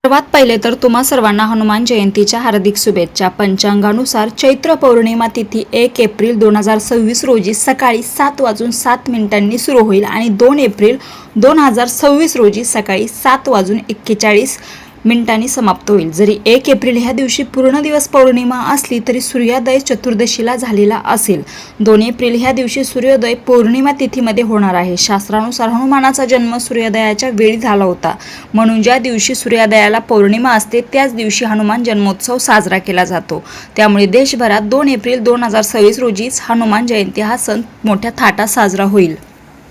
सर्वात पहिले तर तुम्हा सर्वांना हनुमान जयंतीच्या हार्दिक शुभेच्छा। पंचांगानुसार चैत्र पौर्णिमा तिथी 1 एप्रिल 2026 रोजी सकाळी 7:07 सुरू होईल आणि 2 एप्रिल 2026 रोजी सकाळी 7:41 समाप्त होईल। जरी 1 एप्रिल ह्या दिवशी पूर्ण दिवस पौर्णिमा असली तरी सूर्योदय चतुर्दशीला झालेला असेल। 2 एप्रिल ह्या दिवशी सूर्योदय पौर्णिमा तिथीमध्ये होणार आहे। शास्त्रानुसार हनुमानाचा जन्म सूर्योदयाच्या वेळी झाला होता, म्हणून ज्या दिवशी सूर्योदयाला पौर्णिमा असते त्याच दिवशी हनुमान जन्मोत्सव साजरा केला जातो। त्यामुळे देशभरात 2 एप्रिल 2026 रोजीच हनुमान जयंती हा सण मोठ्या थाटात साजरा होईल।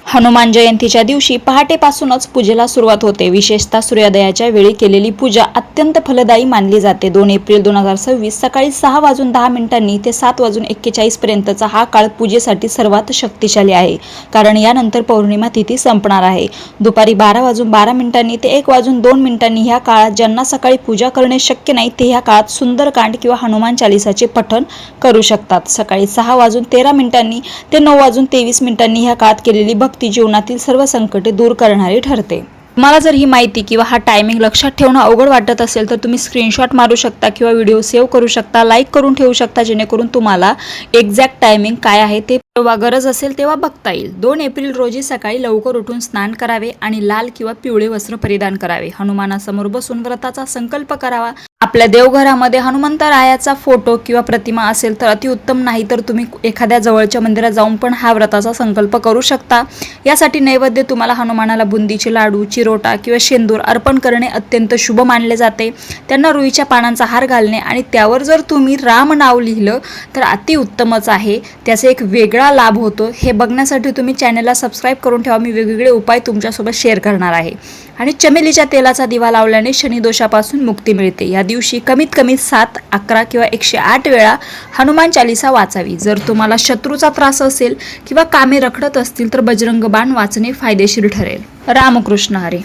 हनुमान जयंतीच्या दिवशी पहाटेपासूनच पूजेला सुरुवात होते। विशेषतः सूर्योदयाच्या वेळी केलेली पूजा अत्यंत फलदायी मानली जाते। 2 एप्रिल 2026 सकाळी 6:10 ते 7:41 पर्यंतचा हा काळ पूजेसाठी सर्वात शक्तिशाली आहे, कारण यानंतर पौर्णिमा तिथी संपणार आहे। दुपारी 12:12 ते 1:02 ह्या काळात ज्यांना सकाळी पूजा करणे शक्य नाही ते ह्या काळात सुंदरकांड किंवा हनुमान चालीसाचे पठण करू शकतात। सकाळी 6:13 ते 9:23 ह्या काळात केलेली भक्ती जीवनातील सर्व संकटे दूर करणारी ठरते। तुम्हाला जर ही माहिती किंवा हा टायमिंग लक्षात ठेवणं अवघड वाटत असेल तर तुम्ही स्क्रीनशॉट मारू शकता किंवा व्हिडिओ सेव्ह करू शकता, लाईक करून ठेवू शकता, जेणेकरून तुम्हाला एक्झॅक्ट टायमिंग काय आहे ते जेव्हा गरज असेल तेव्हा बघता येईल। 2 एप्रिल रोजी सकाळी लवकर उठून स्नान करावे आणि लाल किंवा पिवळे वस्त्र परिधान करावे। हनुमानासमोर बसून व्रताचा संकल्प करावा। आपल्या देवघरामध्ये हनुमंतरायाचा फोटो किंवा प्रतिमा असेल तर अतिउत्तम, नाही तर तुम्ही एखाद्या जवळच्या मंदिरात जाऊन पण हा व्रताचा संकल्प करू शकता। यासाठी नैवेद्य तुम्हाला हनुमानाला बुंदीचे लाडू, चिरोटा किंवा शेंदूर अर्पण करणे अत्यंत शुभ मानले जाते। त्यांना रुईच्या पानांचा हार घालणे आणि त्यावर जर तुम्ही राम नाव लिहिलं तर अतिउत्तमच आहे, त्याचा एक वेगळा लाभ होतो। हे बघण्यासाठी तुम्ही चॅनलला सबस्क्राईब करून ठेवा, मी वेगवेगळे उपाय तुमच्यासोबत शेअर करणार आहे। आणि चमेलीच्या तेलाचा दिवा लावल्याने शनिदोषापासून मुक्ती मिळते। या दिवशी कमीत कमी 7, 11 किंवा 108 वेळा हनुमान चालीसा वाचावी। जर तुम्हाला शत्रूचा त्रास असेल किंवा कामे रखडत असतील तर बजरंग बाण वाचणे फायदेशीर ठरेल। रामकृष्ण हरी।